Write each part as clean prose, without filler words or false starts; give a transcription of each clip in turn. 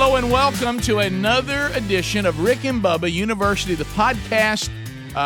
Hello and welcome to another edition of Rick and Bubba University, the podcast.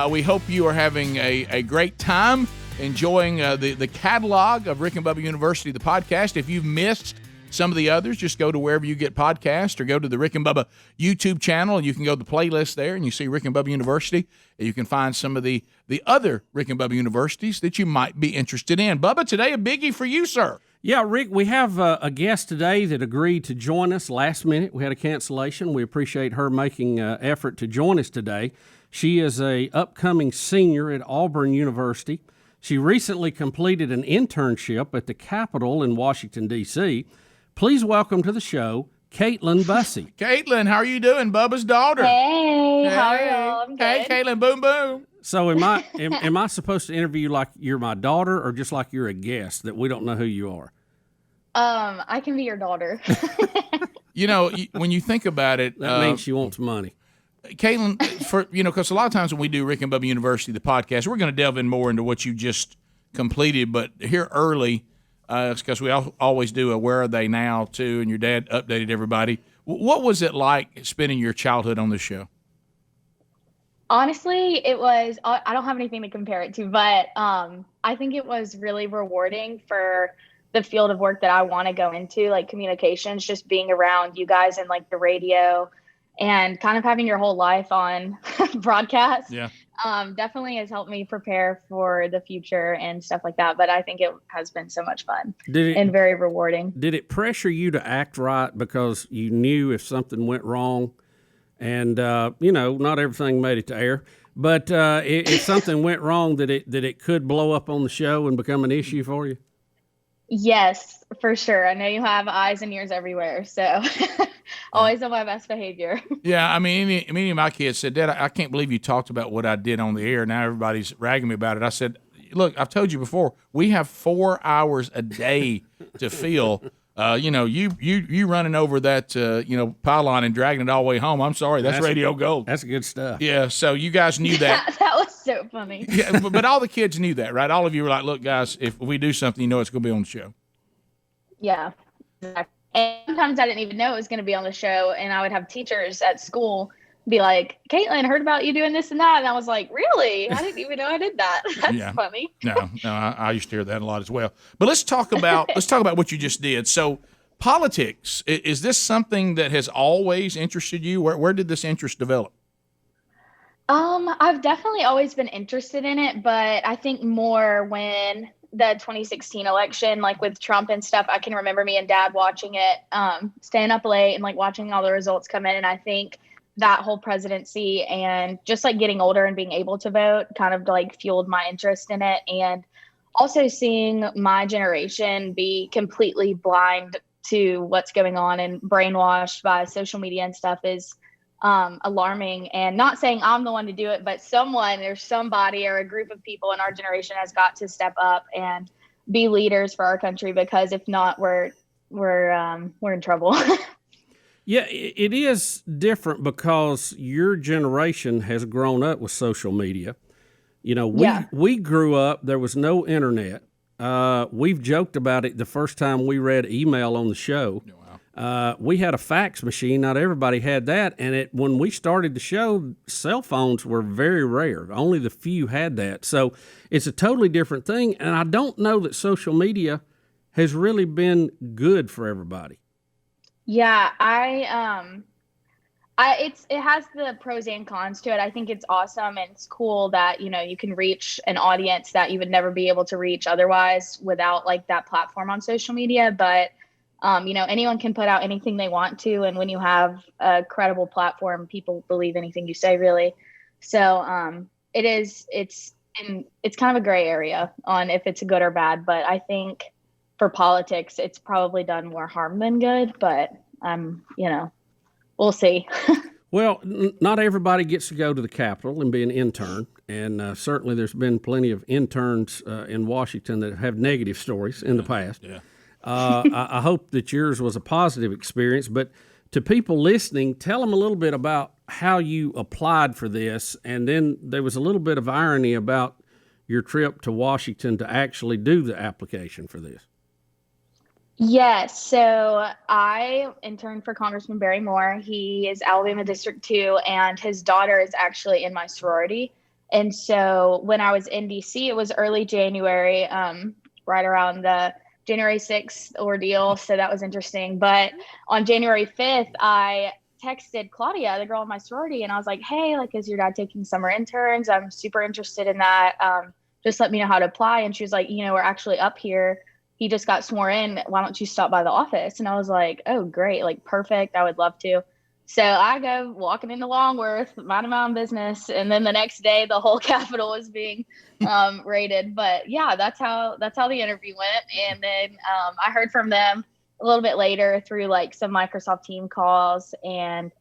We hope you are having a great time enjoying the catalog of Rick and Bubba University, the podcast. If you've missed some of the others, just go to wherever you get podcasts or go to the Rick and Bubba YouTube channel, and you can go to the playlist there, and you see Rick and Bubba University, and you can find some of the other Rick and Bubba Universities that you might be interested in. Bubba, today a biggie for you, sir. Yeah, Rick, we have a guest today that agreed to join us last minute. We had a cancellation. We appreciate her making effort to join us today. She is a upcoming senior at Auburn University. She recently completed an internship at the Capitol in Washington, D.C. Please welcome to the show, Katelyn Bussey. Katelyn, how are you doing? Bubba's daughter. Hey, how are y'all? I'm good. Hey, Katelyn, boom, boom. So am I supposed to interview you like you're my daughter or just like you're a guest that we don't know who you are? I can be your daughter. You know, when you think about it, That means she wants money. Katelyn, because a lot of times when we do Rick and Bubba University, the podcast, we're going to delve in more into what you just completed. But here early, because we always do a Where Are They Now, too, and your dad updated everybody. What was it like spending your childhood on this show? Honestly, it was, I don't have anything to compare it to, but I think it was really rewarding for the field of work that I want to go into, like communications, just being around you guys and like the radio and kind of having your whole life on broadcast. Yeah. Definitely has helped me prepare for the future and stuff like that. But I think it has been so much fun and very rewarding. Did it pressure you to act right because you knew if something went wrong? And, not everything made it to air. But if something went wrong, that it could blow up on the show and become an issue for you? Yes, for sure. I know you have eyes and ears everywhere. So always on my best behavior. Yeah, I mean, me and my kids said, Dad, I can't believe you talked about what I did on the air. Now everybody's ragging me about it. I said, look, I've told you before, we have 4 hours a day to fill. You running over that, pylon and dragging it all the way home. I'm sorry. That's radio gold. That's good stuff. Yeah. So you guys knew that. Yeah, that was so funny. Yeah, but all the kids knew that, right? All of you were like, look, guys, if we do something, it's going to be on the show. Yeah. Exactly. And sometimes I didn't even know it was going to be on the show. And I would have teachers at school be like, Katelyn, heard about you doing this and that. And I was like, really? I didn't even know I did that. That's funny. No, I used to hear that a lot as well. But let's talk about what you just did. So politics, is this something that has always interested you? Where did this interest develop? I've definitely always been interested in it, but I think more when the 2016 election, like with Trump and stuff, I can remember me and Dad watching it, staying up late and like watching all the results come in. And I think that whole presidency and just like getting older and being able to vote kind of like fueled my interest in it. And also seeing my generation be completely blind to what's going on and brainwashed by social media and stuff is alarming. And not saying I'm the one to do it, but there's somebody or a group of people in our generation has got to step up and be leaders for our country, because if not, we're in trouble. Yeah, it is different because your generation has grown up with social media. We grew up, there was no internet. We've joked about it the first time we read email on the show. Wow. We had a fax machine. Not everybody had that. And when we started the show, cell phones were very rare. Only the few had that. So it's a totally different thing. And I don't know that social media has really been good for everybody. Yeah, it has the pros and cons to it. I think it's awesome and it's cool that, you can reach an audience that you would never be able to reach otherwise without like that platform on social media. But, anyone can put out anything they want to. And when you have a credible platform, people believe anything you say, really. So it's kind of a gray area on if it's good or bad. But I think for politics, it's probably done more harm than good, but we'll see. Well, not everybody gets to go to the Capitol and be an intern, and certainly there's been plenty of interns in Washington that have negative stories in the past. Yeah. I hope that yours was a positive experience, but to people listening, tell them a little bit about how you applied for this, and then there was a little bit of irony about your trip to Washington to actually do the application for this. Yes. So I interned for Congressman Barry Moore. He is Alabama District 2, and his daughter is actually in my sorority. And so when I was in DC, it was early January, right around the January 6th ordeal. So that was interesting. But on January 5th, I texted Claudia, the girl in my sorority, and I was like, hey, like, is your dad taking summer interns? I'm super interested in that. Just let me know how to apply. And she was like, we're actually up here. He just got sworn in. Why don't you stop by the office? And I was like, oh, great. Like, perfect. I would love to. So I go walking into Longworth, minding my own business. And then the next day, the whole Capitol was being raided. But yeah, that's how the interview went. And then I heard from them a little bit later through like some Microsoft team calls. And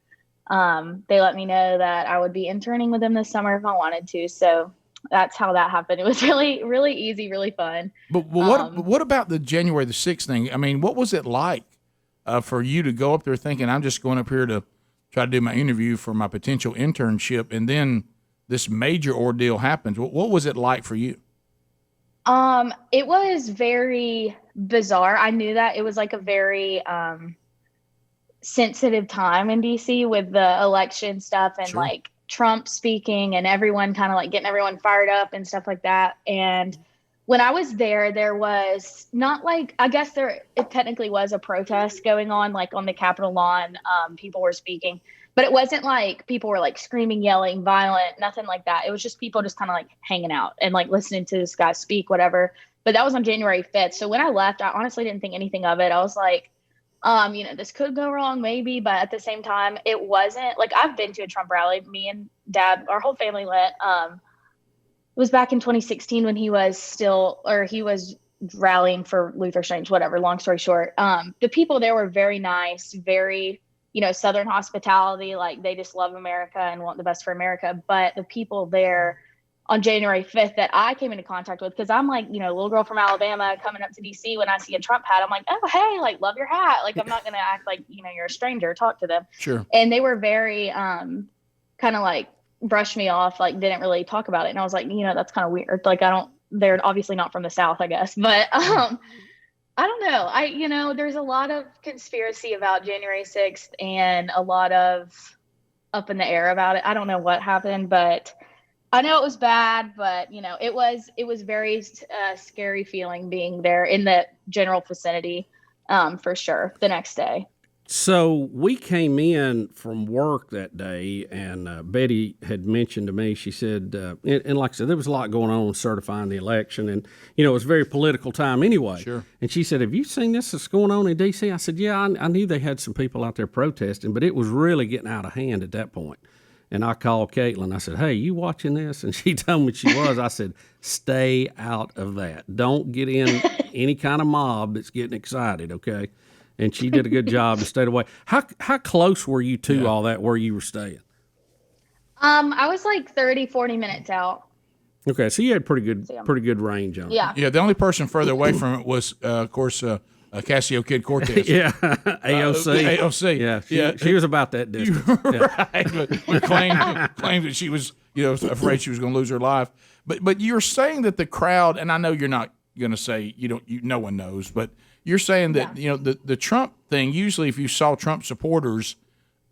they let me know that I would be interning with them this summer if I wanted to. So that's how that happened. It was really, really easy, really fun. But what about the January the 6th thing? I mean, what was it like for you to go up there thinking, I'm just going up here to try to do my interview for my potential internship, and then this major ordeal happens? What was it like for you? It was very bizarre. I knew that it was like a very sensitive time in DC with the election stuff and Sure. like Trump speaking and everyone kind of like getting everyone fired up and stuff like that. And when I was there was not like, I guess it technically was a protest going on, like on the Capitol lawn. People were speaking, but it wasn't like people were like screaming, yelling, violent, nothing like that. It was just people just kind of like hanging out and like listening to this guy speak, whatever. But that was on January 5th. So when I left, I honestly didn't think anything of it. I was like, this could go wrong maybe, but at the same time, it wasn't like I've been to a Trump rally. Me and Dad, our whole family went. It was back in 2016 when he was rallying for Luther Strange, whatever, long story short. The people there were very nice, very, Southern hospitality. Like they just love America and want the best for America. But the people there on January 5th that I came into contact with, because I'm like, little girl from Alabama coming up to DC, when I see a Trump hat, I'm like, oh, hey, like, love your hat. Like, I'm not going to act like, you're a stranger, talk to them. Sure. And they were very kind of like brushed me off, like didn't really talk about it. And I was like, that's kind of weird. Like, they're obviously not from the South, I guess. But I don't know. There's a lot of conspiracy about January 6th and a lot of up in the air about it. I don't know what happened, but I know it was bad, but it was very scary feeling being there in the general vicinity, for sure. The next day. So we came in from work that day, and Betty had mentioned to me. She said, and like I said, there was a lot going on certifying the election, and it was a very political time anyway. Sure. And she said, "Have you seen this that's going on in D.C.?" I said, "Yeah, I knew they had some people out there protesting, but it was really getting out of hand at that point." And I called Katelyn. I said, "Hey, you watching this?" And she told me she was. I said, "Stay out of that. Don't get in any kind of mob that's getting excited, okay?" And she did a good job and stayed away. How close were you to all that where you were staying? I was like 30, 40 minutes out. Okay, so you had pretty good range on it. Yeah. Yeah, the only person further away from it was, of course, Casio Kid Cortez. Yeah, AOC. AOC. She was about that distance. Right, but claimed that she was, afraid she was going to lose her life. But you're saying that the crowd, and I know you're not going to say no one knows, but you're saying that the Trump thing. Usually, if you saw Trump supporters,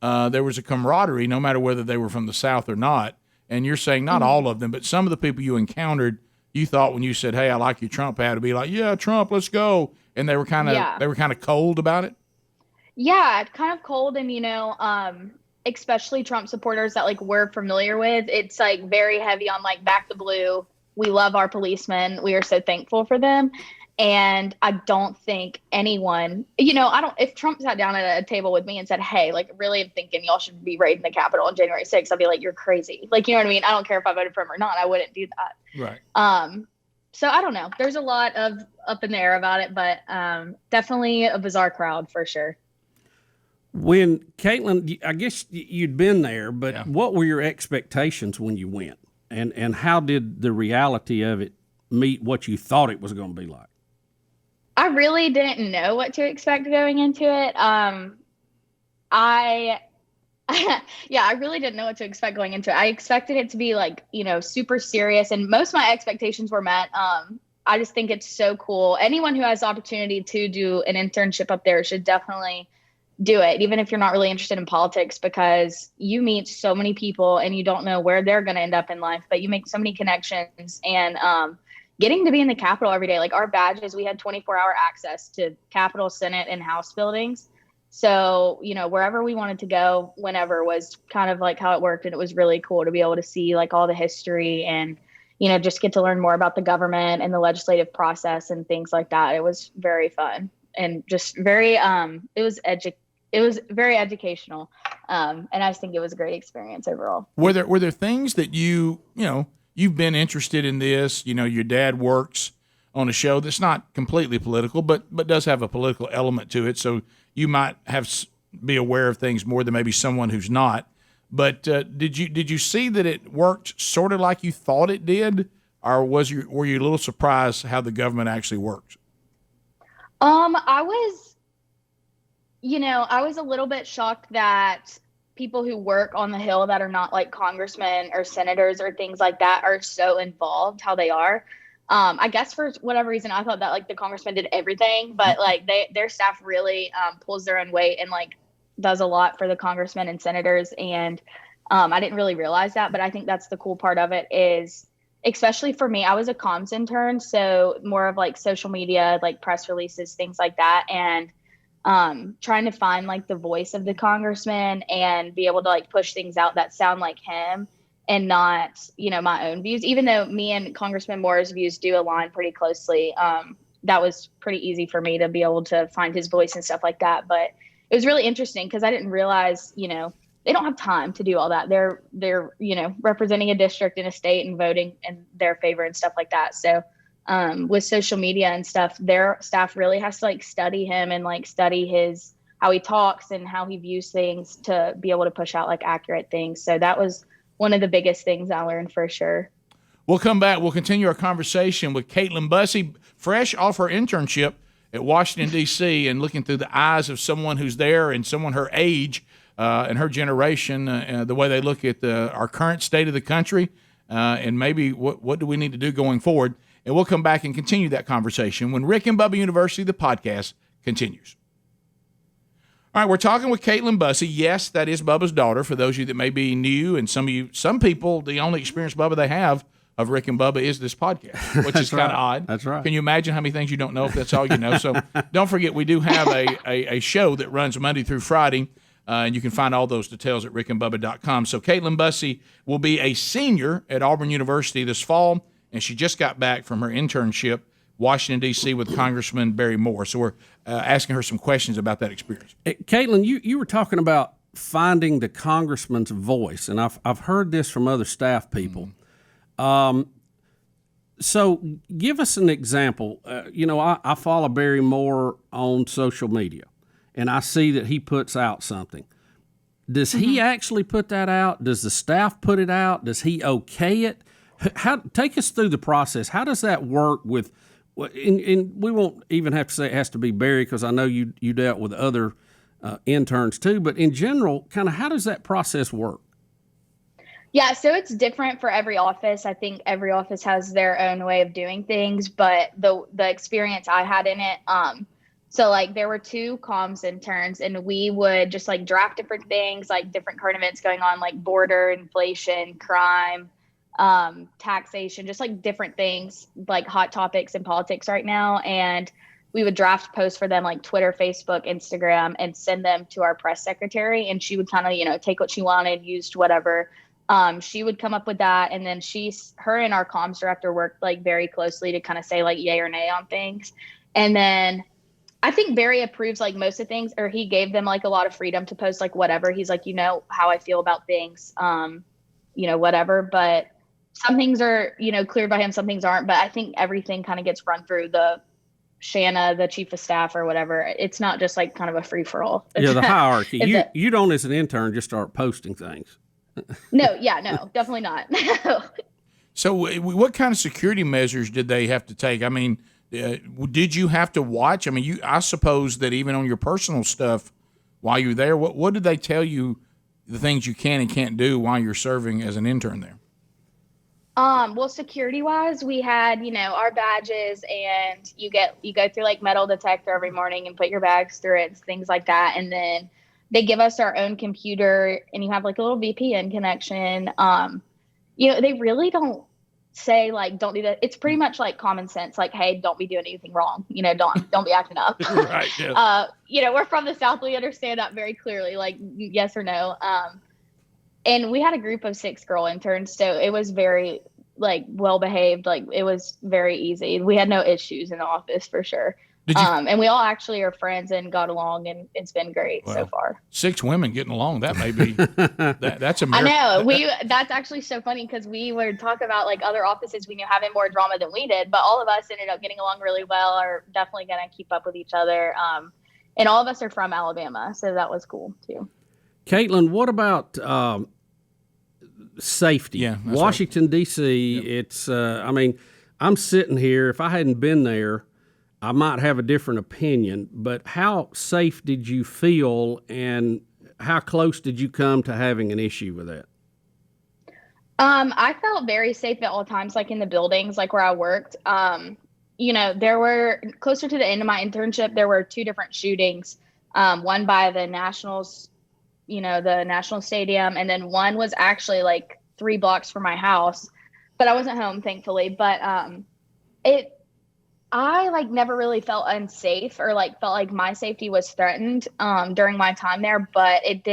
there was a camaraderie, no matter whether they were from the South or not. And you're saying not all of them, but some of the people you encountered, you thought when you said, "Hey, I like your Trump hat," to be like, "Yeah, Trump, let's go," and they were kind of cold about it. Yeah, kind of cold, and especially Trump supporters that like we're familiar with. It's like very heavy on like back the blue. We love our policemen. We are so thankful for them. And I don't think anyone, if Trump sat down at a table with me and said, "Hey, like really I'm thinking y'all should be raiding the Capitol on January 6th, I'd be like, "You're crazy." Like, you know what I mean? I don't care if I voted for him or not. I wouldn't do that. Right. So I don't know. There's a lot of up in the air about it, but definitely a bizarre crowd for sure. When Katelyn, I guess you'd been there, but what were your expectations when you went? And how did the reality of it meet what you thought it was going to be like? I really didn't know what to expect going into it. I really didn't know what to expect going into it. I expected it to be like, super serious, and most of my expectations were met. I just think it's so cool. Anyone who has the opportunity to do an internship up there should definitely do it, even if you're not really interested in politics, because you meet so many people and you don't know where they're going to end up in life, but you make so many connections. And getting to be in the Capitol every day, like our badges, we had 24-hour access to Capitol, Senate, and House buildings. So, you know, wherever we wanted to go, whenever, was kind of like how it worked. And it was really cool to be able to see like all the history and, you know, just get to learn more about the government and the legislative process and things like that. It was very fun and just very, it was very educational. And I just think it was a great experience overall. Were there things that you've been interested in this? You know, your dad works on a show that's not completely political, but does have a political element to it. So you might be aware of things more than maybe someone who's not. But did you see that it worked sort of like you thought it did, or were you a little surprised how the government actually works? I was a little bit shocked that people who work on the Hill that are not like congressmen or senators or things like that are so involved how they are. I guess for whatever reason, I thought that like the congressman did everything, but like their staff really pulls their own weight and like does a lot for the congressmen and senators. And I didn't really realize that, but I think that's the cool part of it is, especially for me, I was a comms intern. So more of like social media, like press releases, things like that. And trying to find like the voice of the congressman and be able to like push things out that sound like him and not, you know, my own views, even though me and Congressman Moore's views do align pretty closely. That was pretty easy for me to be able to find his voice and stuff like that. But it was really interesting because I didn't realize, you know, they don't have time to do all that. They're, you know, representing a district in a state and voting in their favor and stuff like that. So with social media and stuff, their staff really has to like study him and like study how he talks and how he views things to be able to push out like accurate things. So that was one of the biggest things I learned for sure. We'll come back. We'll continue our conversation with Katelyn Bussey, fresh off her internship at Washington, D.C., and looking through the eyes of someone who's there and someone her age and her generation, the way they look at our current state of the country and maybe what do we need to do going forward. And we'll come back and continue that conversation when Rick and Bubba University, the podcast, continues. All right, we're talking with Katelyn Bussey. Yes, that is Bubba's daughter, for those of you that may be new, and some people, the only experience, Bubba, they have of Rick and Bubba is this podcast, which is kind of odd. That's right. Can you imagine how many things you don't know if that's all you know? So don't forget, we do have a show that runs Monday through Friday, and you can find all those details at rickandbubba.com. So Katelyn Bussey will be a senior at Auburn University this fall, and she just got back from her internship, Washington, D.C., with Congressman Barry Moore. So we're asking her some questions about that experience. Katelyn, you were talking about finding the congressman's voice, and I've heard this from other staff people. So give us an example. I follow Barry Moore on social media, and I see that he puts out something. Does he actually put that out? Does the staff put it out? Does he okay it? Take us through the process. How does that work with? And we won't even have to say it has to be Barry, because I know you dealt with other interns too. But in general, kind of how does that process work? Yeah, so it's different for every office. I think every office has their own way of doing things, but the experience I had in it, so like there were 2 comms interns, and we would just like draft different things, like different current events going on, like border, inflation, crime, taxation, just like different things, like hot topics in politics right now. And we would draft posts for them, like Twitter, Facebook, Instagram, and send them to our press secretary. And she would kind of, take what she wanted, used whatever. She would come up with that. And then her and our comms director worked like very closely to kind of say like yay or nay on things. And then I think Barry approves like most of things, or he gave them like a lot of freedom to post like whatever. He's like, how I feel about things, whatever. But some things are, cleared by him, some things aren't. But I think everything kind of gets run through the Shanna, the chief of staff or whatever. It's not just like kind of a free for all. Yeah, the hierarchy. You don't, as an intern, just start posting things. No, definitely not. So what kind of security measures did they have to take? I mean, did you have to watch? I mean, I suppose that even on your personal stuff while you're there, what did they tell you, the things you can and can't do while you're serving as an intern there? Well, security wise, we had, our badges, and you go through like metal detector every morning and put your bags through it, things like that. And then they give us our own computer, and you have like a little VPN connection. They really don't say like, don't do that. It's pretty much like common sense. Like, hey, don't be doing anything wrong. Don't be acting up. Right. Yeah. We're from the South. We understand that very clearly, like yes or no. And we had a group of 6 girl interns, so it was very like well behaved. Like it was very easy. We had no issues in the office for sure. And we all actually are friends and got along, and it's been great so far. 6 women getting along, that may be that's a miracle. I know. That's actually so funny, because we would talk about like other offices we knew having more drama than we did, but all of us ended up getting along really well, are definitely going to keep up with each other. And all of us are from Alabama, so that was cool too. Katelyn, what about safety? Yeah, Washington, right. D.C., Yep. it's, I'm sitting here. If I hadn't been there, I might have a different opinion, but how safe did you feel, and how close did you come to having an issue with that? I felt very safe at all times, like in the buildings, like where I worked. There were, closer to the end of my internship, there were 2 different shootings. One by the Nationals, the National Stadium, and then one was actually like 3 blocks from my house, but I wasn't home, thankfully. But I like never really felt unsafe or like felt like my safety was threatened during my time there, but it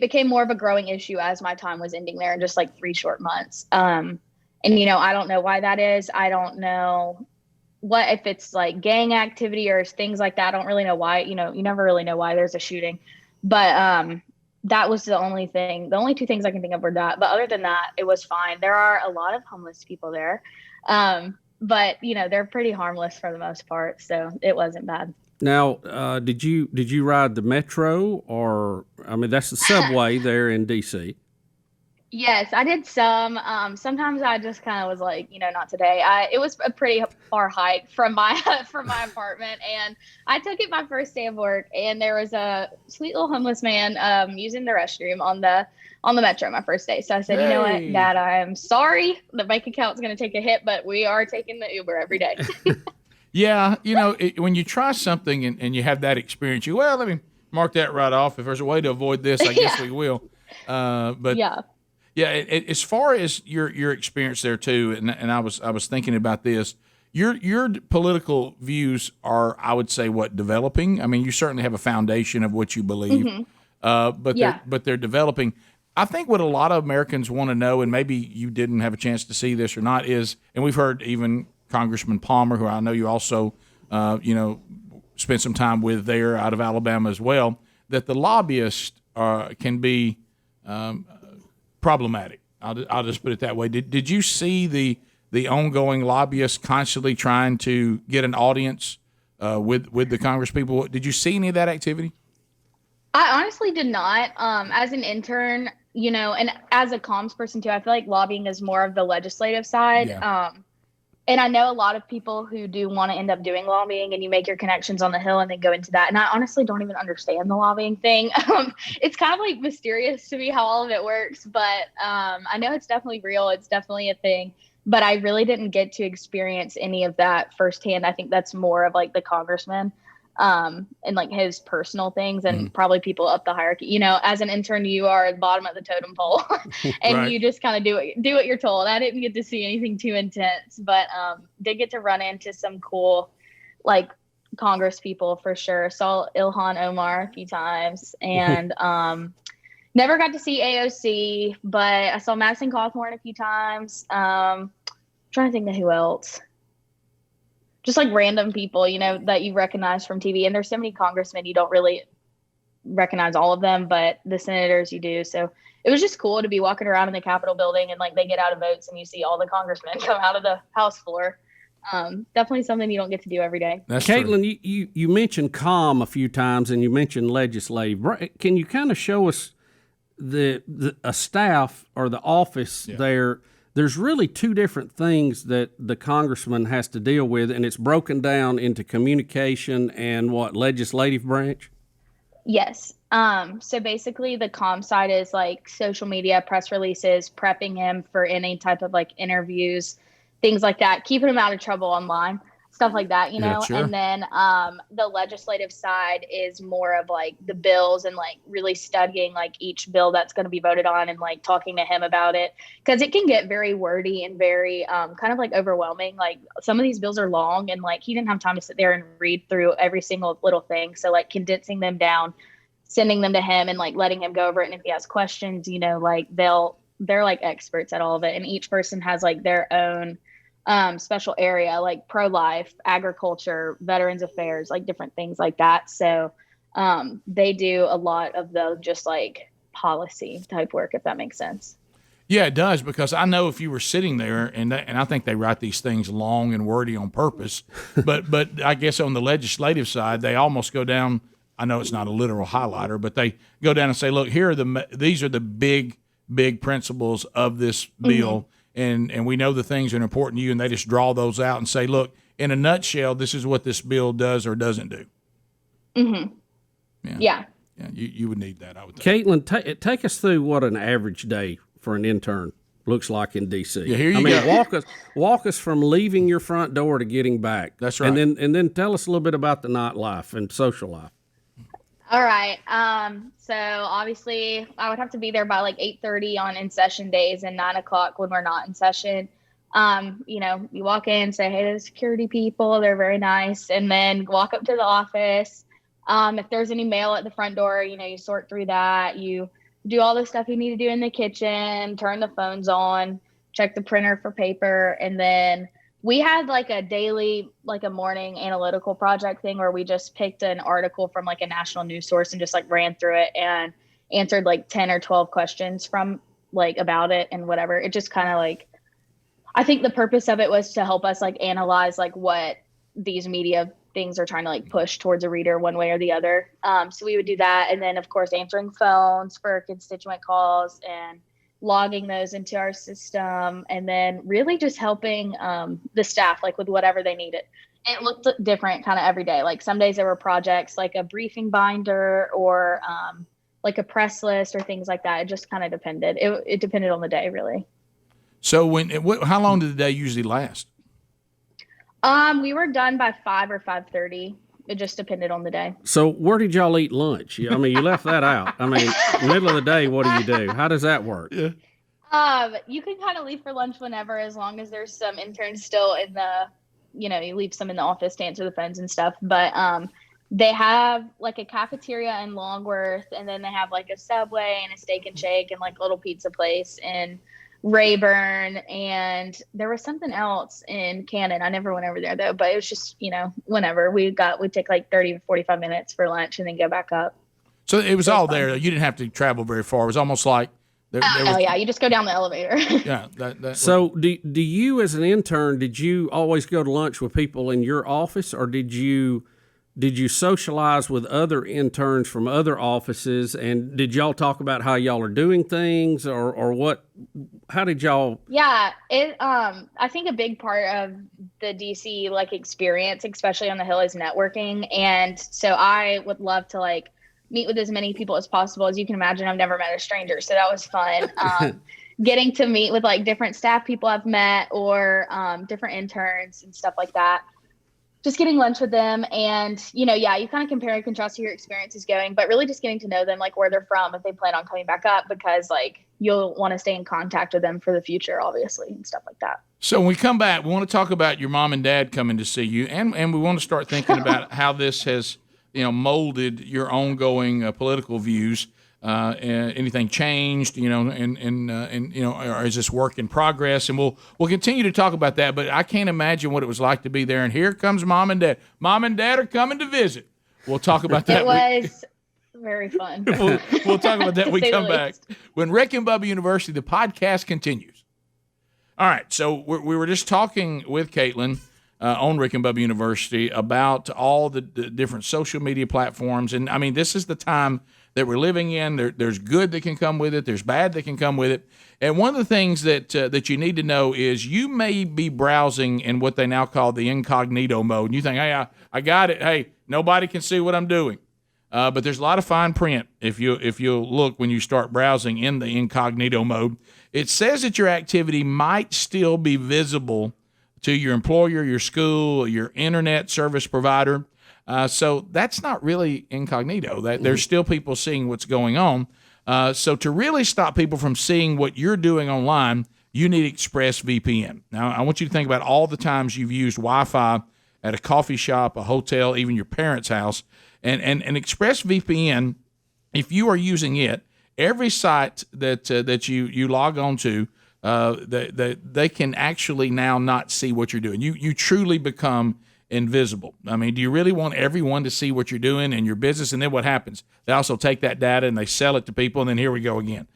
became more of a growing issue as my time was ending there in just like 3 short months. And I don't know why that is. I don't know if it's like gang activity or things like that. I don't really know why. You never really know why there's a shooting. But that was the only 2 things I can think of were that. But other than that, it was fine. There are a lot of homeless people there. But they're pretty harmless for the most part, so it wasn't bad. Now, did you ride the metro, or that's the subway there in DC? Yes, I did some. Sometimes I just kind of was like, not today. It was a pretty far hike from my apartment, and I took it my first day of work, and there was a sweet little homeless man using the restroom on the metro my first day. So I said, You know what, Dad, I am sorry. The bank account's going to take a hit, but we are taking the Uber every day. Yeah, when you try something and you have that experience, let me mark that right off. If there's a way to avoid this, I guess we will. But yeah. Yeah, as far as your experience there too, and I was thinking about this. Your political views are, I would say, developing. I mean, you certainly have a foundation of what you believe, but they're developing. I think what a lot of Americans want to know, and maybe you didn't have a chance to see this or not, is, and we've heard even Congressman Palmer, who I know you also, spent some time with there out of Alabama as well, that the lobbyists can be problematic. I'll just put it that way. Did you see the ongoing lobbyists constantly trying to get an audience with the Congresspeople? Did you see any of that activity? I honestly did not. As an intern, and as a comms person too, I feel like lobbying is more of the legislative side. Yeah. And I know a lot of people who do want to end up doing lobbying, and you make your connections on the Hill and then go into that. And I honestly don't even understand the lobbying thing. It's kind of like mysterious to me how all of it works, but I know it's definitely real. It's definitely a thing, but I really didn't get to experience any of that firsthand. I think that's more of like the congressman and like his personal things, and probably people up the hierarchy. As an intern, you are at the bottom of the totem pole and Right. You just kind of do what you're told. I didn't get to see anything too intense, but did get to run into some cool like Congress people for sure. Saw Ilhan Omar a few times, and never got to see AOC, but I saw Madison Cawthorn a few times. Trying to think of who else. Just like random people, that you recognize from TV. And there's so many congressmen, you don't really recognize all of them, but the senators you do. So it was just cool to be walking around in the Capitol building, and like they get out of votes and you see all the congressmen come out of the House floor. Definitely something you don't get to do every day. That's Katelyn, you mentioned comm a few times, and you mentioned legislative. Can you kind of show us the staff or the office there? There's really 2 different things that the congressman has to deal with, and it's broken down into communication and legislative branch? Yes. So basically the comm side is like social media, press releases, prepping him for any type of like interviews, things like that, keeping him out of trouble online, stuff like that, you know? Sure. And then the legislative side is more of like the bills and like really studying like each bill that's going to be voted on and like talking to him about it. Cause it can get very wordy and very kind of like overwhelming. Like some of these bills are long and like he didn't have time to sit there and read through every single little thing. So like condensing them down, sending them to him and like letting him go over it. And if he has questions, you know, like they're like experts at all of it. And each person has like their own special area, like pro-life, agriculture, veterans affairs, like different things like that. So they do a lot of the just like policy type work, if that makes sense. Yeah, it does, because I know if you were sitting there, and I think they write these things long and wordy on purpose, but I guess on the legislative side, they almost go down. I know it's not a literal highlighter, but they go down and say, look, these are the big principles of this bill, and we know the things that are important to you, and they just draw those out and say, look, in a nutshell, this is what this bill does or doesn't do. Yeah, you would need that, I would think. Katelyn, take us through what an average day for an intern looks like in D.C. Yeah, here you go. walk us from leaving your front door to getting back. That's right. And then tell us a little bit about the nightlife and social life. All right. So obviously I would have to be there by like 8:30 on in-session days and 9:00 when we're not in session. You know, you walk in, say hey to the security people. They're very nice. And then walk up to the office. If there's any mail at the front door, you know, you sort through that. You do all the stuff you need to do in the kitchen, turn the phones on, check the printer for paper. And then we had like a daily, like a morning analytical project thing where we just picked an article from like a national news source and just like ran through it and answered like 10 or 12 questions from like about it and whatever. It just kind of like, I think the purpose of it was to help us like analyze like what these media things are trying to like push towards a reader one way or the other. So we would do that. And then of course, answering phones for constituent calls and logging those into our system, and then really just helping the staff like with whatever they needed. It looked different kind of every day. Like some days there were projects like a briefing binder or like a press list or things like that. It just kind of depended. It depended on the day, really. So how long did the day usually last? We were done by 5 or 5:30. It just depended on the day. So where did y'all eat lunch? I mean, you left that out. I mean, middle of the day, what do? How does that work? Yeah. You can kind of leave for lunch whenever, as long as there's some interns still in the, you know, you leave some in the office to answer the phones and stuff. But they have like a cafeteria in Longworth, and then they have like a Subway and a Steak and Shake and like a little pizza place in Rayburn, and there was something else in Cannon. I never went over there though, but it was just, you know, whenever we'd take like 30 to 45 minutes for lunch and then go back up. So it was all there. You didn't have to travel very far. It was almost like yeah, you just go down the elevator. Yeah. So do you as an intern, did you always go to lunch with people in your office, or did you socialize with other interns from other offices, and did y'all talk about how y'all are doing things, or what? How did y'all? Yeah, I think a big part of the DC like experience, especially on the Hill, is networking, and so I would love to like meet with as many people as possible. As you can imagine, I've never met a stranger, so that was fun. Getting to meet with like different staff people I've met, or different interns and stuff like that. Just getting lunch with them, and you kind of compare and contrast to your experiences going, but really just getting to know them, like where they're from, if they plan on coming back up, because like you'll want to stay in contact with them for the future, obviously, and stuff like that. So when we come back, we want to talk about your mom and dad coming to see you, and we want to start thinking about how this has molded your ongoing political views. Anything changed, or is this work in progress? And we'll continue to talk about that, but I can't imagine what it was like to be there. And here comes mom and dad. Mom and dad are coming to visit. We'll talk about that. It was very fun. We'll talk about that when we come back. When Rick and Bubba University, the podcast continues. All right, so we were just talking with Katelyn on Rick and Bubba University about all the different social media platforms. And, I mean, this is the time that we're living in. There's good that can come with it. There's bad that can come with it. And one of the things that you need to know is you may be browsing in what they now call the incognito mode. And you think, hey, I got it. Hey, nobody can see what I'm doing. but there's a lot of fine print if you look when you start browsing in the incognito mode. It says that your activity might still be visible to your employer, your school, your internet service provider. So that's not really incognito. There's still people seeing what's going on. So to really stop people from seeing what you're doing online, you need ExpressVPN. Now, I want you to think about all the times you've used Wi-Fi at a coffee shop, a hotel, even your parents' house. And ExpressVPN, if you are using it, every site that you log on to, they can actually now not see what you're doing. You truly become invisible. I mean, do you really want everyone to see what you're doing in your business? And then what happens? They also take that data and they sell it to people, and then here we go again.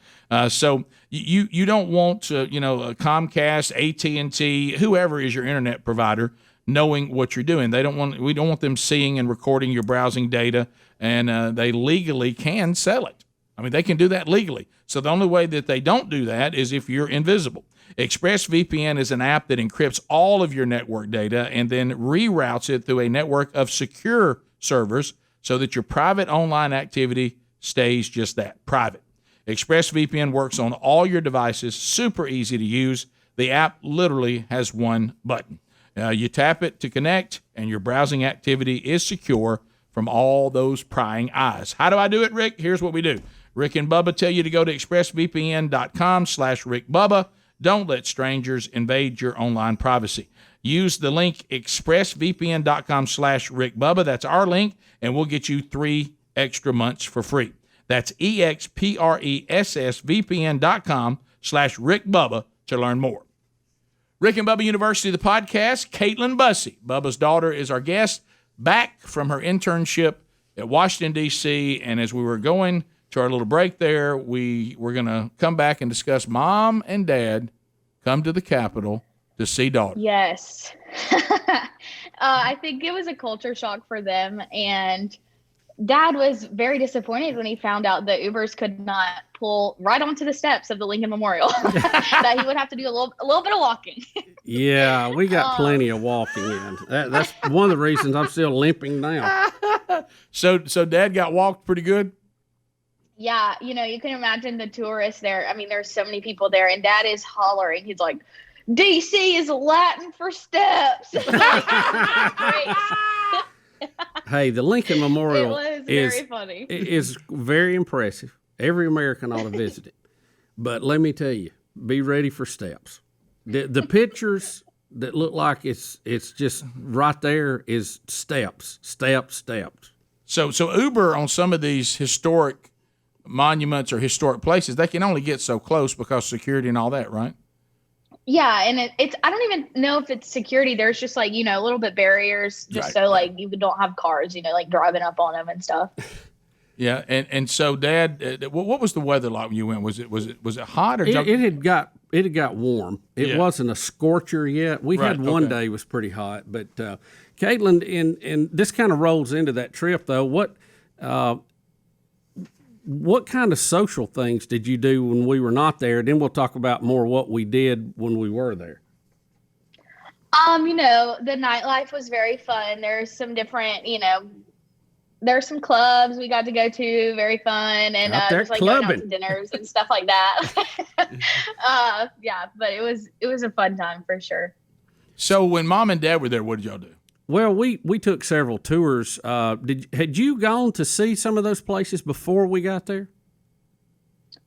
So you don't want Comcast, AT&T, whoever is your internet provider, knowing what you're doing. We don't want them seeing and recording your browsing data, and they legally can sell it. I mean, they can do that legally. So the only way that they don't do that is if you're invisible. ExpressVPN is an app that encrypts all of your network data and then reroutes it through a network of secure servers so that your private online activity stays just that, private. ExpressVPN works on all your devices, super easy to use. The app literally has one button. You tap it to connect, and your browsing activity is secure from all those prying eyes. How do I do it, Rick? Here's what we do. Rick and Bubba tell you to go to expressvpn.com/RickBubba. Don't let strangers invade your online privacy. Use the link expressvpn.com/RickBubba. That's our link, and we'll get you 3 extra months for free. That's expressvpn.com/RickBubba to learn more. Rick and Bubba University, the podcast. Katelyn Bussey, Bubba's daughter, is our guest, back from her internship at Washington, D.C., and as we were going to our little break there, we were going to come back and discuss Mom and Dad come to the Capitol to see daughter. Yes. I think it was a culture shock for them, and Dad was very disappointed when he found out that Ubers could not pull right onto the steps of the Lincoln Memorial, that he would have to do a little bit of walking. Yeah, we got plenty of walking in. That's one of the reasons I'm still limping now. So Dad got walked pretty good? Yeah, you can imagine the tourists there. I mean, there's so many people there, and Dad is hollering. He's like, DC is Latin for steps. Great. Hey, the Lincoln Memorial very funny. is very impressive. Every American ought to visit it. But let me tell you, be ready for steps. The pictures that look like it's just right there is steps. So Uber on some of these historic monuments or historic places, they can only get so close because of security and all that, right? Yeah, and it's I don't even know if it's security. There's just like, a little bit barriers just so like you don't have cars, like driving up on them and stuff. Yeah, and so Dad, what was the weather like when you went? Was it hot or it had got warm. It wasn't a scorcher yet. We had one day was pretty hot, but Katelyn, and this kind of rolls into that trip though. What kind of social things did you do when we were not there? Then we'll talk about more what we did when we were there. The nightlife was very fun. There's some different, there's some clubs we got to go to, very fun, and just like going out to dinners and stuff like that. Yeah, but it was a fun time for sure. So when Mom and Dad were there, what did y'all do? Well, we took several tours. Had you gone to see some of those places before we got there?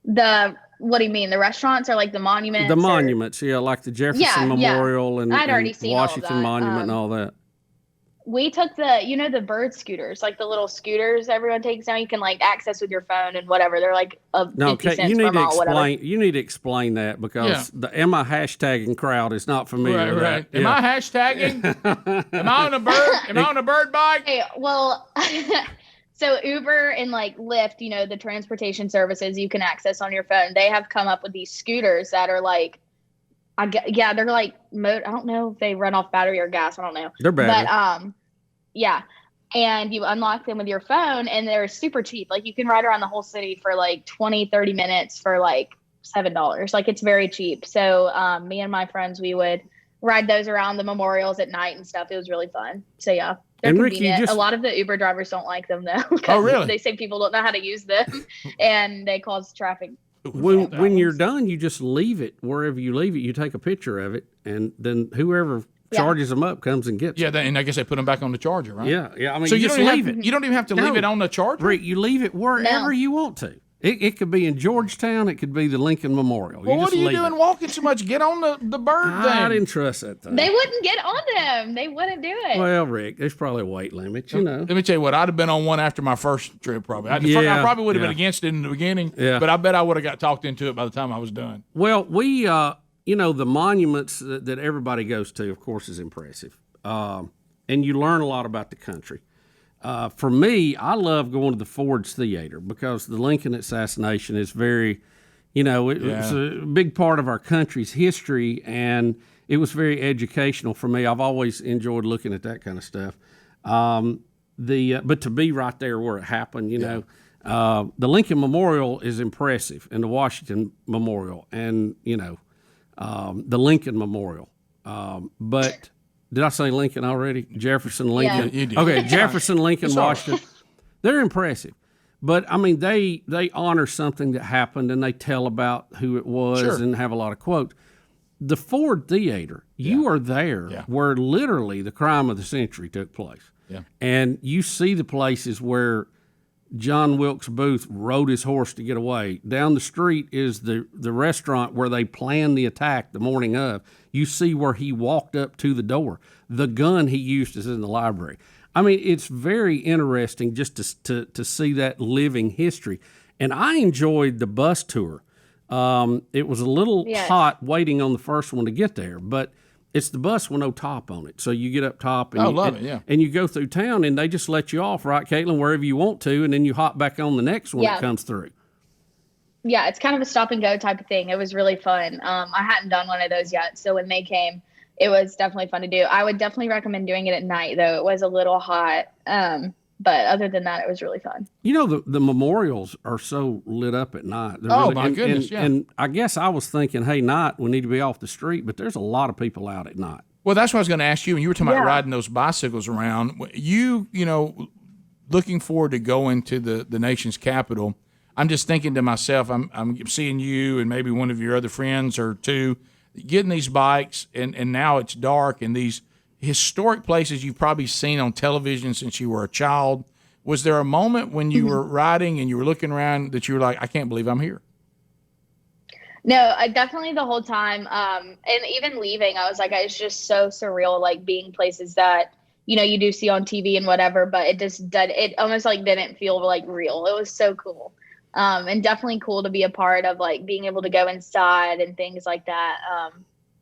What do you mean? The restaurants or like the monuments? The monuments, yeah, like the Jefferson Memorial and I'd already seen Washington Monument and all that. We took the bird scooters, like the little scooters everyone takes now. You can like access with your phone and whatever. They're like 50 cents per mile, whatever. You need to explain that because am I hashtagging crowd is not familiar with that. Am I hashtagging? Am I on a bird? Am I on a bird bike? Hey, well, so Uber and like Lyft, the transportation services you can access on your phone. They have come up with these scooters that are like, they're like, I don't know if they run off battery or gas. I don't know. They're battery. But and you unlock them with your phone, and they're super cheap. Like you can ride around the whole city for like 20-30 minutes for like $7. Like it's very cheap. So me and my friends, we would ride those around the memorials at night and stuff. It was really fun. So yeah, they're And Rick, convenient. A lot of the Uber drivers don't like them though. Oh, really? They say people don't know how to use them, and they cause traffic. When you're done, you just leave it wherever you leave it. You take a picture of it, and then whoever charges them up comes and gets it. And I guess they put them back on the charger, right? Yeah. I mean, so you just leave it. You don't even have to leave it on the charger? Rick, you leave it wherever you want to. It could be in Georgetown. It could be the Lincoln Memorial. Well, what are you doing walking so much? Get on the bird thing. I didn't trust that thing. They wouldn't get on them. They wouldn't do it. Well, Rick, there's probably a weight limit, you know. Let me tell you what, I'd have been on one after my first trip probably. I probably would have been against it in the beginning, but I bet I would have got talked into it by the time I was done. Well, we, the monuments that everybody goes to, of course, is impressive. And you learn a lot about the country. For me, I love going to the Ford's Theater because the Lincoln assassination is very, it's a big part of our country's history, and it was very educational for me. I've always enjoyed looking at that kind of stuff. But to be right there where it happened, the Lincoln Memorial is impressive, and the Washington Memorial, and the Lincoln Memorial, but. Did I say Lincoln already? Jefferson, Lincoln. Yeah, you did. Okay, Jefferson, Lincoln, Washington. They're impressive. But, I mean, they honor something that happened, and they tell about who it was and have a lot of quotes. The Ford Theater, you are there where literally the crime of the century took place. Yeah. And you see the places where John Wilkes Booth rode his horse to get away. Down the street is the restaurant where they planned the attack the morning of. You see where he walked up to the door. The gun he used is in the library. I mean, it's very interesting just to see that living history. And I enjoyed the bus tour. It was a little hot waiting on the first one to get there, but it's the bus with no top on it. So you get up top and and you go through town, and they just let you off, right, Katelyn, wherever you want to, and then you hop back on the next one that comes through. Yeah, it's kind of a stop and go type of thing. It was really fun. I hadn't done one of those yet, so when they came, it was definitely fun to do. I would definitely recommend doing it at night, though. It was a little hot, but other than that, it was really fun. The memorials are so lit up at night. My goodness, And I guess I was thinking, hey, night, we need to be off the street, but there's a lot of people out at night. Well, that's what I was going to ask you. When you were talking about riding those bicycles around, looking forward to going to the nation's capital, I'm just thinking to myself, I'm seeing you and maybe one of your other friends or two getting these bikes, and now it's dark, and these historic places you've probably seen on television since you were a child. Was there a moment when you were riding and you were looking around that you were like, I can't believe I'm here? No, definitely the whole time. And even leaving, I was like, it's just so surreal, like being places that, you do see on TV and whatever, but it almost like didn't feel like real. It was so cool. And definitely cool to be a part of, like being able to go inside and things like that.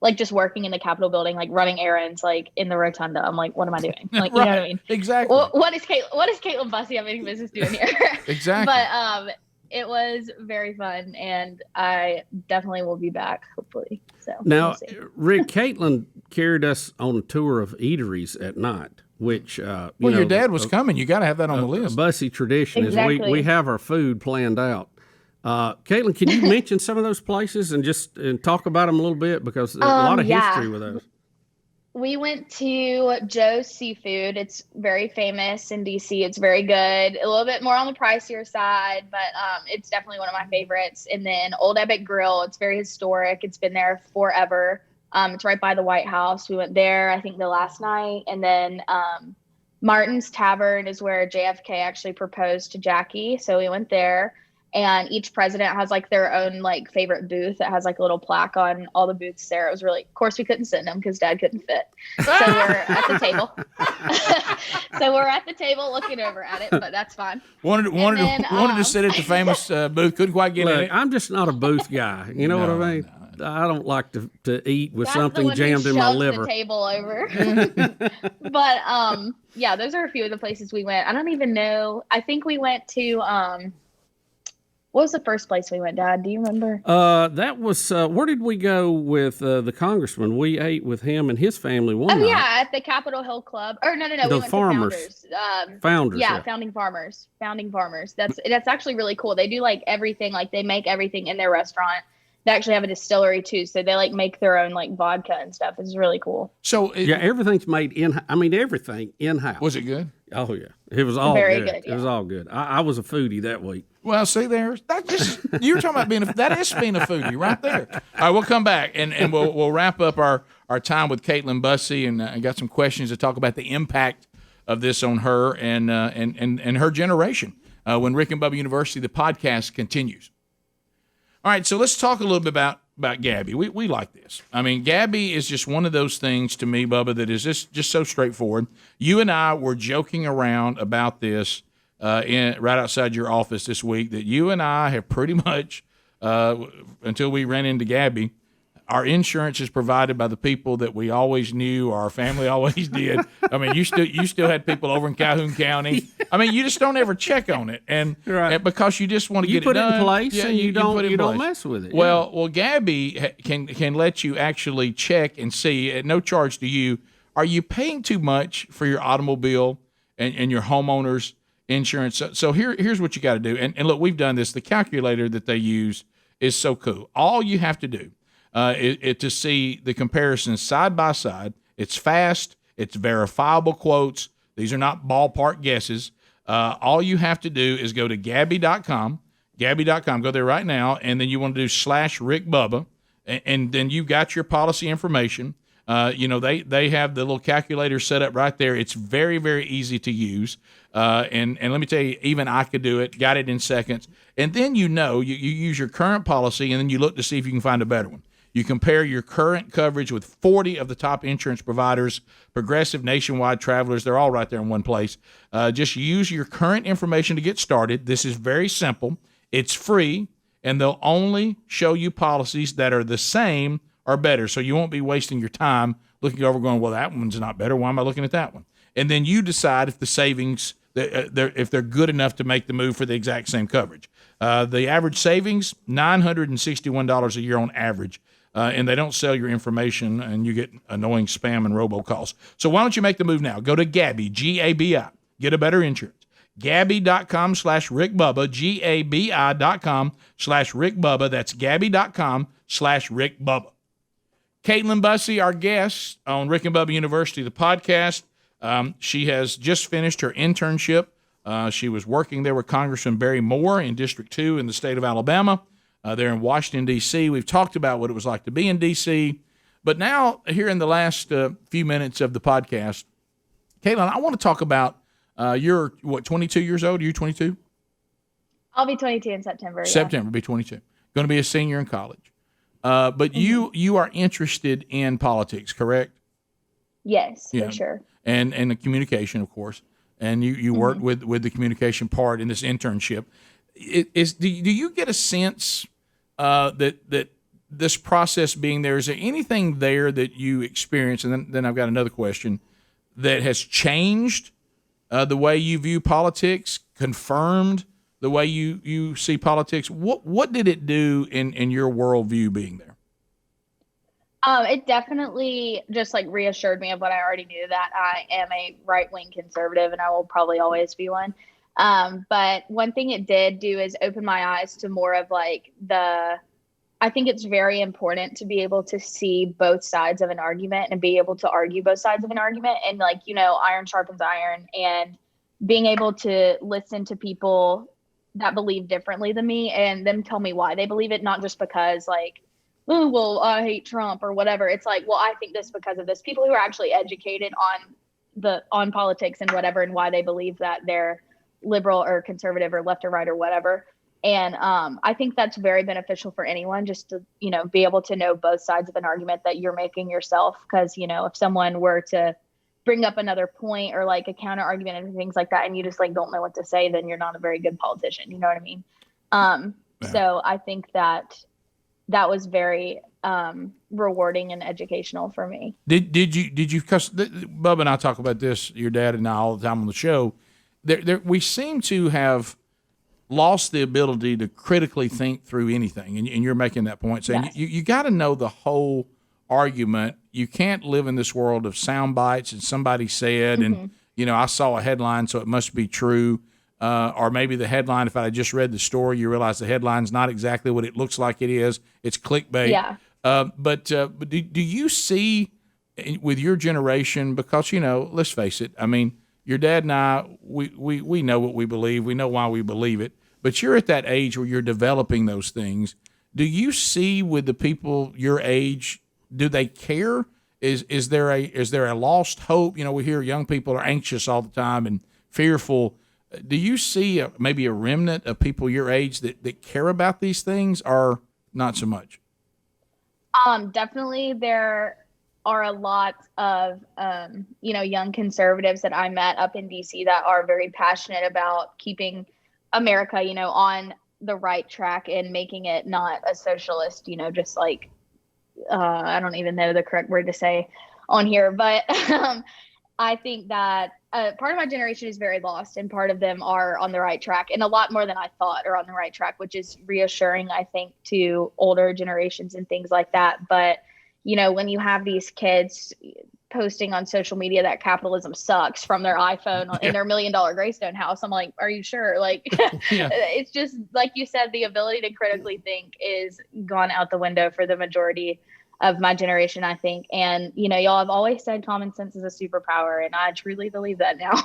Like just working in the Capitol building, like running errands, like in the rotunda. I'm like, what am I doing? Like, you know what I mean? Exactly. Well, what is Katelyn Bussey have any business doing here? Exactly. But it was very fun, and I definitely will be back, hopefully. So now, Rick, Katelyn carried us on a tour of eateries at night, which your dad was coming. You got to have that on the list. A Bussey tradition is we have our food planned out. Katelyn, can you mention some of those places and talk about them a little bit, because there's a lot of history with those. We went to Joe's Seafood. It's very famous in DC. It's very good. A little bit more on the pricier side, but it's definitely one of my favorites. And then Old Ebbitt Grill. It's very historic. It's been there forever. It's right by the White House. We went there, I think, the last night. And then Martin's Tavern is where JFK actually proposed to Jackie. So we went there. And each president has like their own like favorite booth that has like a little plaque on all the booths there. It was really, of course we couldn't sit in them because Dad couldn't fit. So we're at the table. So we're at the table looking over at it, but that's fine. Wanted to sit at the famous booth. Couldn't quite get in it. I'm just not a booth guy. You know what I mean? No. I don't like to eat with something jammed in my liver. The table over. But yeah, those are a few of the places we went. I don't even know. I think we went to what was the first place we went, Dad? Do you remember? That was, where did we go with the Congressman? We ate with him and his family one night. Yeah, at the Capitol Hill Club. Or no, the we went farmers. to Founders. Founders. Yeah, Founding Farmers. That's actually really cool. They do like everything, like they make everything in their restaurant. they actually have a distillery too, so they like make their own like vodka and stuff. It's really cool. So everything's made everything in-house. Was it good? Oh yeah, it was all Very good. yeah. It was all good. I was a foodie that week. Well, see there, you were talking about that is being a foodie right there. All right, we'll come back and we'll wrap up our time with Katelyn Bussey and got some questions to talk about the impact of this on her and her generation when Rick and Bubba University, the podcast, continues. All right, so let's talk a little bit about Gabby. We like this. I mean, Gabby is just one of those things to me, Bubba, that is just so straightforward. You and I were joking around about this right outside your office this week, that you and I have pretty much, until we ran into Gabby, our insurance is provided by the people that we always knew, our family always did. I mean, you still had people over in Calhoun County. I mean, you just don't ever check on it, and because you just want to get it done. You put it in place, yeah, and you don't place. mess with it. Well, Gabby can let you actually check and see at no charge to you. Are you paying too much for your automobile and your homeowner's insurance? So here's what you got to do. And look, we've done this. The calculator that they use is so cool. All you have to do to see the comparisons side by side. It's fast. It's verifiable quotes. These are not ballpark guesses. All you have to do is go to Gabby.com. Gabby.com. Go there right now, and then you want to do /Rick Bubba, and then you've got your policy information. They have the little calculator set up right there. It's very, very easy to use. And let me tell you, even I could do it. Got it in seconds. And then you use your current policy, and then you look to see if you can find a better one. You compare your current coverage with 40 of the top insurance providers, Progressive, Nationwide, Travelers. They're all right there in one place. Just use your current information to get started. This is very simple. It's free, and they'll only show you policies that are the same or better. So you won't be wasting your time looking over going, well, that one's not better. Why am I looking at that one? And then you decide if the savings, if they're good enough to make the move for the exact same coverage. The average savings, $961 a year on average. And they don't sell your information, and you get annoying spam and robocalls. So why don't you make the move now? Go to Gabby, G-A-B-I. Get a better insurance. Gabby.com /Rick Bubba, Gabbi.com /Rick Bubba. That's Gabby.com /Rick Bubba. Katelyn Bussey, our guest on Rick and Bubba University, the podcast. She has just finished her internship. She was working there with Congressman Barry Moore in District 2 in the state of Alabama. There in Washington, D.C. We've talked about what it was like to be in D.C., but now here in the last few minutes of the podcast, Katelyn, I want to talk about you're, 22 years old? Are you 22? I'll be 22 in September. September, be 22. Going to be a senior in college. But you are interested in politics, correct? Yes, for sure. And the communication, of course. And you work with the communication part in this internship. Do you get a sense that this process being there, is there anything there that you experience? And then I've got another question that has changed the way you view politics, confirmed the way you see politics. What did it do in your worldview being there? It definitely just like reassured me of what I already knew, that I am a right-wing conservative and I will probably always be one. But one thing it did do is open my eyes to more of like I think it's very important to be able to see both sides of an argument and be able to argue both sides of an argument. And like, iron sharpens iron, and being able to listen to people that believe differently than me and them tell me why they believe it, not just because like, oh, well, I hate Trump or whatever. It's like, well, I think this because of this. People who are actually educated on politics and whatever, and why they believe that they're liberal or conservative or left or right or whatever. And I think that's very beneficial for anyone, just to, be able to know both sides of an argument that you're making yourself. Because, if someone were to bring up another point or like a counter argument and things like that, and you just like don't know what to say, then you're not a very good politician. You know what I mean? So I think that was very rewarding and educational for me. Did you, because Bubba and I talk about this, your dad and I, all the time on the show, we seem to have lost the ability to critically think through anything, and you're making that point, saying you got to know the whole argument. You can't live in this world of sound bites and somebody said, and I saw a headline, so it must be true. or maybe the headline, if I had just read the story, you realize the headline's not exactly what it looks like it is. It's clickbait. Yeah. But do you see with your generation, because, let's face it, I mean, your dad and I, we know what we believe. We know why we believe it. But you're at that age where you're developing those things. Do you see with the people your age, do they care? Is there a lost hope? We hear young people are anxious all the time and fearful. Do you see maybe a remnant of people your age that care about these things, or not so much? Definitely there are a lot of, young conservatives that I met up in DC that are very passionate about keeping America, on the right track and making it not a socialist, just like, I don't even know the correct word to say on here, but I think that part of my generation is very lost, and part of them are on the right track, and a lot more than I thought are on the right track, which is reassuring, I think, to older generations and things like that. But, when you have these kids posting on social media that capitalism sucks from their iPhone in their $1 million Greystone house, I'm like, are you sure? Like, it's just, like you said, the ability to critically think is gone out the window for the majority of my generation, I think. And, y'all have always said common sense is a superpower, and I truly believe that now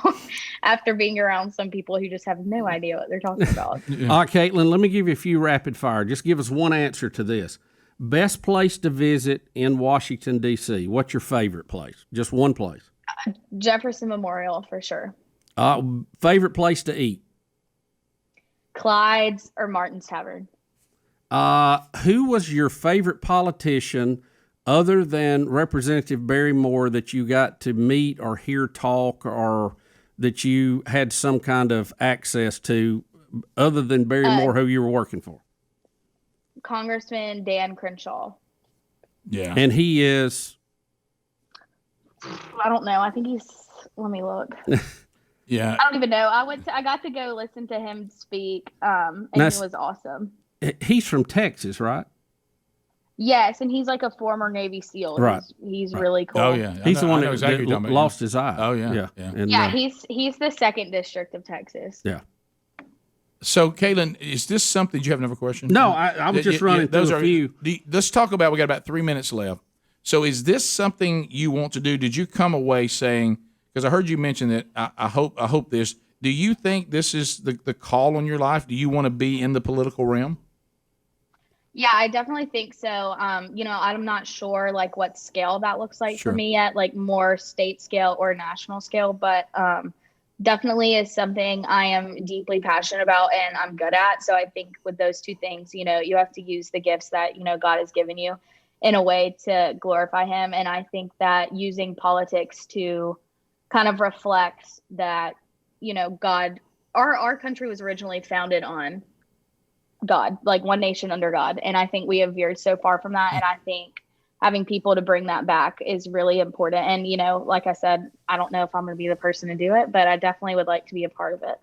after being around some people who just have no idea what they're talking about. All right, Katelyn, let me give you a few rapid fire. Just give us one answer to this. Best place to visit in Washington, D.C. What's your favorite place? Just one place. Jefferson Memorial, for sure. Favorite place to eat? Clyde's or Martin's Tavern. Who was your favorite politician other than Representative Barry Moore that you got to meet or hear talk, or that you had some kind of access to other than Barry Moore, who you were working for? Congressman Dan Crenshaw. Yeah. And he is? I don't know. I think let me look. Yeah. I don't even know. I got to go listen to him speak, and he was awesome. He's from Texas, right? Yes, and he's like a former Navy SEAL. Right. He's really cool. Oh yeah, he's the one that exactly lost his eye. Oh yeah, yeah. And, he's the 2nd district of Texas. Yeah. So, Katelyn, is this something? Did you have another question? No, I was just running through a few. Let's talk about. We got about 3 minutes left. So, is this something you want to do? Did you come away saying? Because I heard you mention that. I hope this. Do you think this is the call on your life? Do you want to be in the political realm? Yeah, I definitely think so. I'm not sure like what scale that looks like for me yet, like more state scale or national scale, but definitely is something I am deeply passionate about and I'm good at. So I think with those two things, you have to use the gifts that, God has given you in a way to glorify him. And I think that using politics to kind of reflect that, God, our country was originally founded on God, like one nation under God. And I think we have veered so far from that. And I think having people to bring that back is really important. And, like I said, I don't know if I'm going to be the person to do it, but I definitely would like to be a part of it.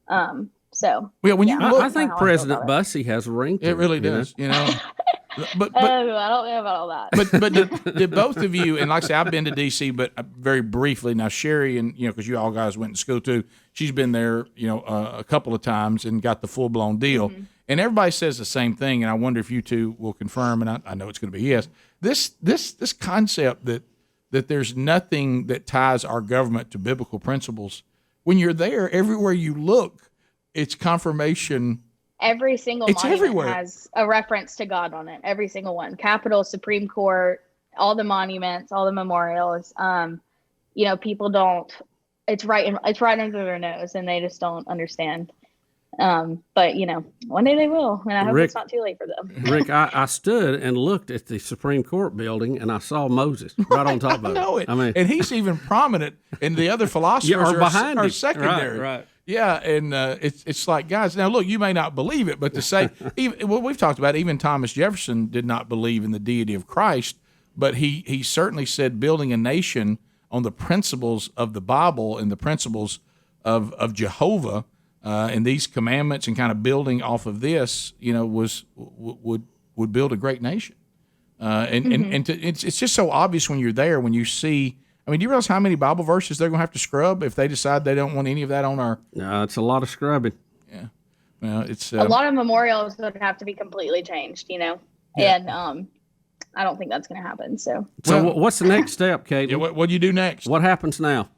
I think President Bussey has a ring to it. Really does, But I don't know about all that. But did both of you, and like I say, I've been to D.C., but very briefly. Now, Sherry, and because you all guys went to school too, she's been there, a couple of times and got the full blown deal. Mm-hmm. And everybody says the same thing, and I wonder if you two will confirm. And I know it's going to be yes. This concept that there's nothing that ties our government to biblical principles. When you're there, everywhere you look, it's confirmation. Every single monument has a reference to God on it. Every single one. Capitol, Supreme Court, all the monuments, all the memorials. People don't. It's right under their nose, and they just don't understand. But one day they will, and I hope it's not too late for them. Rick, I stood and looked at the Supreme Court building, and I saw Moses right on top of it. I know it. And he's even prominent, and the other philosophers are secondary. Right. Yeah, and it's like, guys, now look, you may not believe it, but to say, we've talked about, even Thomas Jefferson did not believe in the deity of Christ, but he certainly said building a nation on the principles of the Bible and the principles of Jehovah and these commandments, and kind of building off of this, would build a great nation. And it's just so obvious when you're there, when you see I mean, do you realize how many Bible verses they're going to have to scrub if they decide they don't want any of that on our? No, it's a lot of scrubbing. Yeah, well, it's a lot of memorials would have to be completely changed, Yeah. And I don't think that's going to happen. So what's the next step, Katelyn? Yeah, what do you do next? What happens now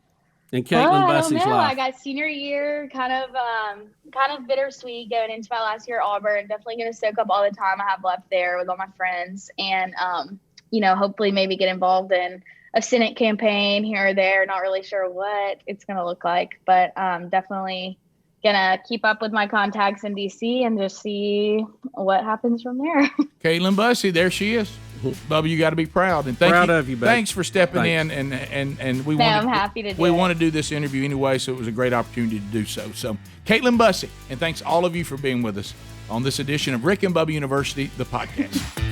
in Katelyn Bussey's life? I got senior year, kind of bittersweet going into my last year at Auburn. Definitely going to soak up all the time I have left there with all my friends, and hopefully maybe get involved in a Senate campaign here or there. Not really sure what it's going to look like, but definitely gonna keep up with my contacts in DC and just see what happens from there. Katelyn Bussey, there she is. Bubba, you got to be proud, and thank of you, babe. Thanks for stepping in, and we I'm happy to do we it. want to do this interview anyway, so it was a great opportunity to do so. So, Katelyn Bussey, and thanks all of you for being with us on this edition of Rick and Bubba University, the podcast.